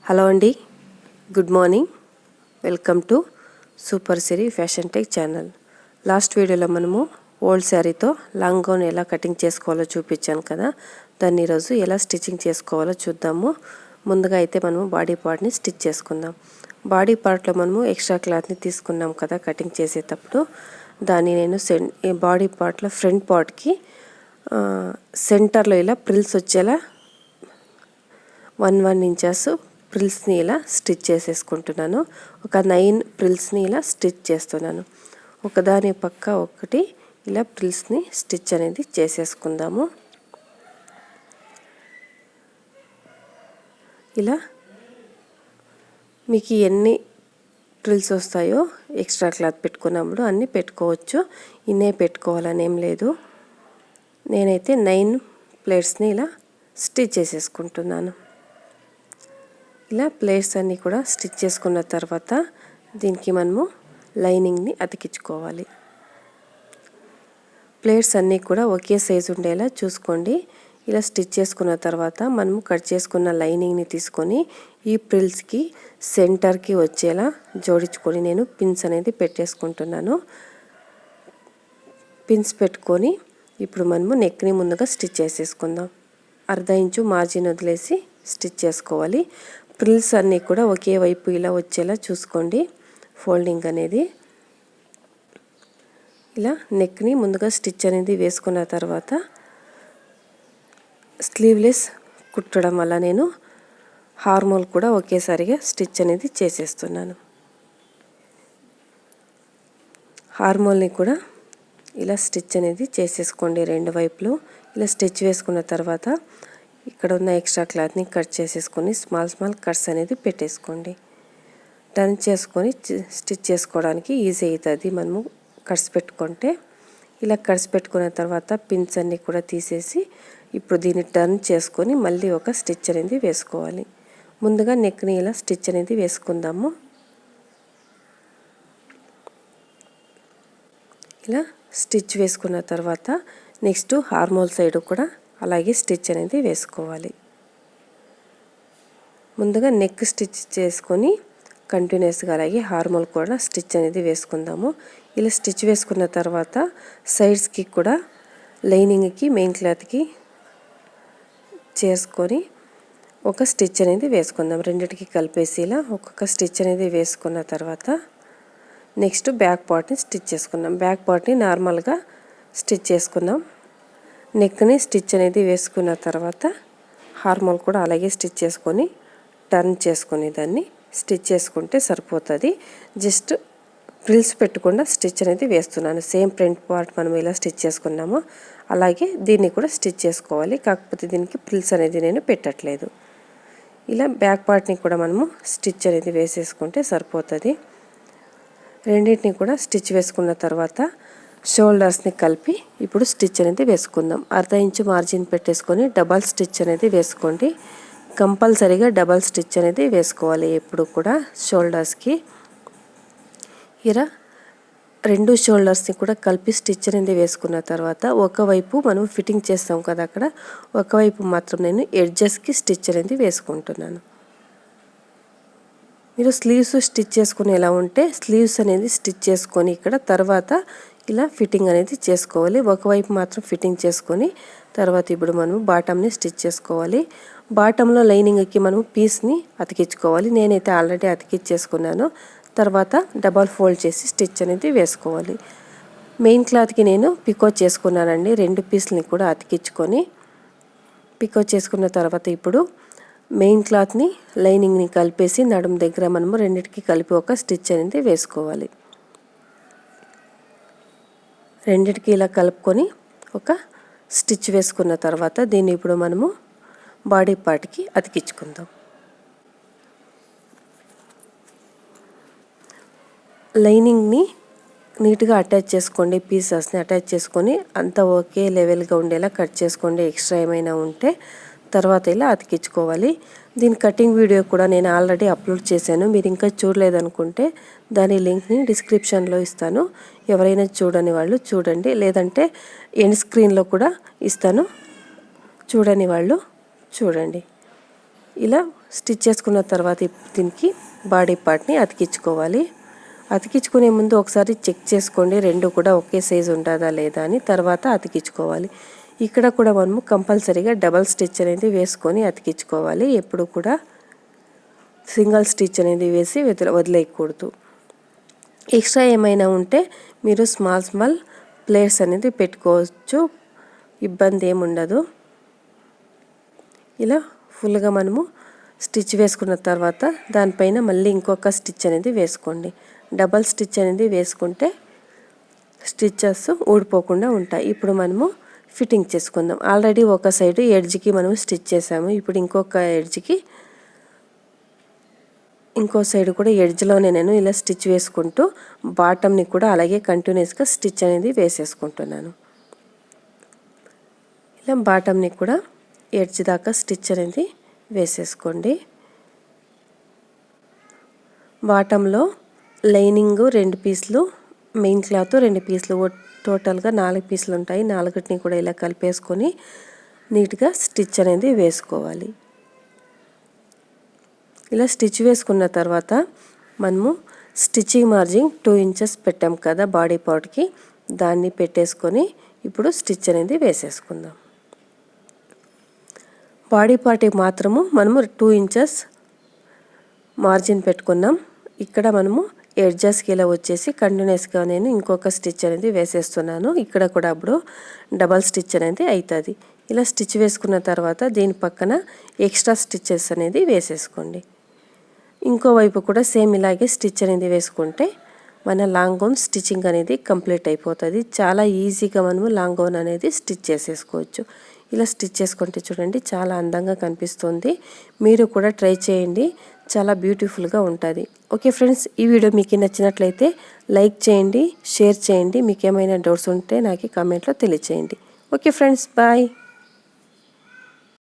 Hello అండి, good morning. Welcome to SuperSiriFashionTeck channel. Last వీడియోలో మనము ఓల్డ్ శారీతో లాంగ్ గౌన్ ఎలా కటింగ్ చేసుకోవాలో చూపించాను కదా. దాన్ని ఈరోజు ఎలా స్టిచ్చింగ్ చేసుకోవాలో చూద్దాము. ముందుగా అయితే మనము బాడీ పార్ట్ని స్టిచ్ చేసుకుందాం. బాడీ పార్ట్లో మనము ఎక్స్ట్రా క్లాత్ని తీసుకున్నాం కదా కటింగ్ చేసేటప్పుడు. దాన్ని నేను బాడీ పార్ట్లో ఫ్రంట్ పార్ట్కి సెంటర్లో ఇలా ప్రిల్స్ వచ్చేలా 1 ఇంచెస్ ప్రిల్స్ని ఇలా స్టిచ్ చేసేసుకుంటున్నాను. ఒక 9 ప్రిల్స్ని ఇలా స్టిచ్ చేస్తున్నాను. ఒకదాని పక్క ఒకటి ఇలా ప్రిల్స్ని స్టిచ్ అనేది చేసేసుకుందాము. ఇలా మీకు ఎన్ని ప్రిల్స్ వస్తాయో ఎక్స్ట్రా క్లాత్ పెట్టుకున్నప్పుడు అన్నీ పెట్టుకోవచ్చు. ఇన్నే పెట్టుకోవాలని ఏం లేదు. నేనైతే 9 ప్లేట్స్ని ఇలా స్టిచ్ చేసేసుకుంటున్నాను. ఇలా ప్లేట్స్ అన్నీ కూడా స్టిచ్ చేసుకున్న తర్వాత దీనికి మనము లైనింగ్ని అతికించుకోవాలి. ప్లేట్స్ అన్నీ కూడా ఒకే సైజు ఉండేలా చూసుకోండి. ఇలా స్టిచ్ చేసుకున్న తర్వాత మనము కట్ చేసుకున్న లైనింగ్ని తీసుకొని ఈ ప్రిల్స్కి సెంటర్కి వచ్చేలా జోడించుకొని నేను పిన్స్ అనేది పెట్టేసుకుంటున్నాను. పిన్స్ పెట్టుకొని ఇప్పుడు మనము నెక్ని ముందుగా స్టిచ్ చేసేసుకుందాం. 1/2 ఇంచు మార్జిన్ వదిలేసి స్టిచ్ చేసుకోవాలి. ప్రిల్స్ అన్నీ కూడా ఒకే వైపు ఇలా వచ్చేలా చూసుకోండి. ఫోల్డింగ్ అనేది ఇలా నెక్ని ముందుగా స్టిచ్ అనేది వేసుకున్న తర్వాత స్లీవ్లెస్ కుట్టడం వల్ల నేను హార్మోల్ కూడా ఒకేసారిగా స్టిచ్ అనేది చేసేస్తున్నాను. హార్మోల్ని కూడా ఇలా స్టిచ్ అనేది చేసేసుకోండి. 2 వైపులు ఇలా స్టిచ్ వేసుకున్న తర్వాత ఇక్కడ ఉన్న ఎక్స్ట్రా క్లాత్ని కట్ చేసేసుకొని స్మాల్ కట్స్ అనేది పెట్టేసుకోండి. టర్న్ చేసుకొని స్టిచ్ చేసుకోవడానికి ఈజీ అవుతుంది మనము కట్స్ పెట్టుకుంటే. ఇలా కట్స్ పెట్టుకున్న తర్వాత పిన్స్ అన్నీ కూడా తీసేసి ఇప్పుడు దీన్ని టర్న్ చేసుకొని మళ్ళీ ఒక స్టిచ్ అనేది వేసుకోవాలి. ముందుగా నెక్ని ఇలా స్టిచ్ అనేది వేసుకుందాము. ఇలా స్టిచ్ వేసుకున్న తర్వాత నెక్స్ట్ హార్మోల్ సైడ్ కూడా అలాగే స్టిచ్ అనేది వేసుకోవాలి. ముందుగా నెక్ స్టిచ్ చేసుకొని కంటిన్యూస్గా అలాగే హార్మోల్ కూడా స్టిచ్ అనేది వేసుకుందాము. ఇలా స్టిచ్ వేసుకున్న తర్వాత సైడ్స్కి కూడా లైనింగ్కి మెయిన్ క్లాత్కి చేసుకొని ఒక స్టిచ్ అనేది వేసుకుందాం. రెండిటికి కలిపేసి ఇలా ఒక్కొక్క స్టిచ్ అనేది వేసుకున్న తర్వాత నెక్స్ట్ బ్యాక్ పార్ట్ని స్టిచ్ చేసుకున్నాం. బ్యాక్ పార్ట్ని నార్మల్గా స్టిచ్ చేసుకున్నాం. నెక్ని స్టిచ్ అనేది వేసుకున్న తర్వాత హార్మోల్ కూడా అలాగే స్టిచ్ చేసుకొని టర్న్ చేసుకొని దాన్ని స్టిచ్ చేసుకుంటే సరిపోతుంది. జస్ట్ ప్రిల్స్ పెట్టకుండా స్టిచ్ అనేది వేస్తున్నాను. సేమ్ ఫ్రంట్ పార్ట్ మనం ఇలా స్టిచ్ చేసుకున్నామో అలాగే దీన్ని కూడా స్టిచ్ చేసుకోవాలి. కాకపోతే దీనికి ప్రిల్స్ అనేది నేను పెట్టట్లేదు. ఇలా బ్యాక్ పార్ట్ని కూడా మనము స్టిచ్ అనేది వేసేసుకుంటే సరిపోతుంది. రెండింటిని కూడా స్టిచ్ వేసుకున్న తర్వాత షోల్డర్స్ని కలిపి ఇప్పుడు స్టిచ్ అనేది వేసుకుందాం. 1/2 ఇంచు మార్జిన్ పెట్టేసుకొని డబల్ స్టిచ్ అనేది వేసుకోండి. కంపల్సరీగా డబల్ స్టిచ్ అనేది వేసుకోవాలి ఎప్పుడు కూడా షోల్డర్స్కి. ఇలా 2 షోల్డర్స్ని కూడా కలిపి స్టిచ్ అనేది వేసుకున్న తర్వాత ఒకవైపు మనం ఫిట్టింగ్ చేస్తాం కదా, అక్కడ ఒకవైపు మాత్రం నేను ఎడ్జెస్కి స్టిచ్ అనేది వేసుకుంటున్నాను. మీరు స్లీవ్స్ స్టిచ్ చేసుకుని ఎలా ఉంటే స్లీవ్స్ అనేది స్టిచ్ చేసుకొని ఇక్కడ తర్వాత ఇలా ఫిట్టింగ్ అనేది చేసుకోవాలి. ఒకవైపు మాత్రం ఫిట్టింగ్ చేసుకొని తర్వాత ఇప్పుడు మనం బాటమ్ని స్టిచ్ చేసుకోవాలి. బాటంలో లైనింగ్కి మనం పీస్ని అతికించుకోవాలి. నేనైతే ఆల్రెడీ అతికించేసుకున్నాను. తర్వాత డబల్ ఫోల్డ్ చేసి స్టిచ్ అనేది వేసుకోవాలి. మెయిన్ క్లాత్కి నేను పికో చేసుకున్నానండి. 2 పీస్ని కూడా అతికించుకొని పికో చేసుకున్న తర్వాత ఇప్పుడు మెయిన్ క్లాత్ని లైనింగ్ని కలిపేసి నడుము దగ్గర మనము రెండింటికి కలిపి ఒక స్టిచ్ అనేది వేసుకోవాలి. రెండింటికి ఇలా కలుపుకొని ఒక స్టిచ్ వేసుకున్న తర్వాత దీన్ని ఇప్పుడు మనము బాడీ పార్ట్కి అతికించుకుందాం. లైనింగ్ని నీట్గా అటాచ్ చేసుకోండి. పీసెస్ని అటాచ్ చేసుకొని అంతా ఒకే లెవెల్గా ఉండేలా కట్ చేసుకోండి. ఎక్స్ట్రా ఏమైనా ఉంటే తర్వాత ఇలా అతికించుకోవాలి. దీని కటింగ్ వీడియో కూడా నేను ఆల్రెడీ అప్లోడ్ చేశాను. మీరు ఇంకా చూడలేదనుకుంటే దాని లింక్ని డిస్క్రిప్షన్లో ఇస్తాను. ఎవరైనా చూడని వాళ్ళు చూడండి, లేదంటే ఎండ్ స్క్రీన్లో కూడా ఇస్తాను, చూడని వాళ్ళు చూడండి. ఇలా స్టిచ్ చేసుకున్న తర్వాత దీనికి బాడీ పార్ట్ని అతికించుకోవాలి. అతికించుకునే ముందు ఒకసారి చెక్ చేసుకోండి రెండు కూడా ఒకే సైజు ఉంటుందా లేదా అని, తర్వాత అతికించుకోవాలి. ఇక్కడ కూడా మనము కంపల్సరీగా డబల్ స్టిచ్ అనేది వేసుకొని అతికించుకోవాలి. ఎప్పుడు కూడా సింగిల్ స్టిచ్ అనేది వేసి వదిలేయకూడదు. ఎక్స్ట్రా ఏమైనా ఉంటే మీరు స్మాల్ ప్లేట్స్ అనేది పెట్టుకోవచ్చు, ఇబ్బంది ఏముండదు. ఇలా ఫుల్గా మనము స్టిచ్ వేసుకున్న తర్వాత దానిపైన మళ్ళీ ఇంకొక స్టిచ్ అనేది వేసుకోండి. డబల్ స్టిచ్ అనేది వేసుకుంటే స్టిచెస్ ఊడిపోకుండా ఉంటాయి. ఇప్పుడు మనము ఫిట్టింగ్ చేసుకుందాం. ఆల్రెడీ ఒక సైడ్ ఎడ్జ్కి మనం స్టిచ్ చేసాము. ఇప్పుడు ఇంకో సైడ్ కూడా ఎడ్జ్లోనే నేను ఇలా స్టిచ్ వేసుకుంటూ బాటమ్ని కూడా అలాగే కంటిన్యూస్గా స్టిచ్ అనేది వేసేసుకుంటున్నాను. ఇలా బాటమ్ని కూడా ఎడ్జ్ దాకా స్టిచ్ అనేది వేసేసుకోండి. బాటంలో లైనింగ్ 2 పీసులు, మెయిన్ క్లాత్ 2 పీసులు, టోటల్గా 4 పీసులు ఉంటాయి. 4టిని కూడా ఇలా కలిపేసుకొని నీట్గా స్టిచ్ అనేది వేసుకోవాలి. ఇలా స్టిచ్ వేసుకున్న తర్వాత మనము స్టిచ్చింగ్ మార్జిన్ 2 ఇంచెస్ పెట్టాం కదా బాడీ పార్ట్కి, దాన్ని పెట్టేసుకొని ఇప్పుడు స్టిచ్ అనేది వేసేసుకుందాం. బాడీ పార్ట్కి మాత్రము మనము 2 ఇంచెస్ మార్జిన్ పెట్టుకున్నాం. ఇక్కడ మనము ఎడ్జెస్కి ఇలా వచ్చేసి కంటిన్యూస్గా నేను ఇంకొక స్టిచ్ అనేది వేసేస్తున్నాను. ఇక్కడ కూడా అప్పుడు డబల్ స్టిచ్ అనేది అవుతుంది. ఇలా స్టిచ్ వేసుకున్న తర్వాత దీని పక్కన ఎక్స్ట్రా స్టిచెస్ అనేది వేసేసుకోండి. ఇంకోవైపు కూడా సేమ్ ఇలాగే స్టిచ్ అనేది వేసుకుంటే మన లాంగ్ గౌన్ స్టిచ్చింగ్ అనేది కంప్లీట్ అయిపోతుంది. చాలా ఈజీగా మనము లాంగ్ గౌన్ అనేది స్టిచ్ చేసేసుకోవచ్చు. ఇలా స్టిచ్ చేసుకుంటే చూడండి చాలా అందంగా కనిపిస్తుంది. మీరు కూడా ట్రై చేయండి, చాలా బ్యూటిఫుల్గా ఉంటుంది. ఓకే ఫ్రెండ్స్, ఈ వీడియో మీకు నచ్చినట్లయితే లైక్ చేయండి, షేర్ చేయండి. మీకు ఏమైనా డౌట్స్ ఉంటే నాకు కామెంట్లో తెలియచేయండి. Okay friends, bye.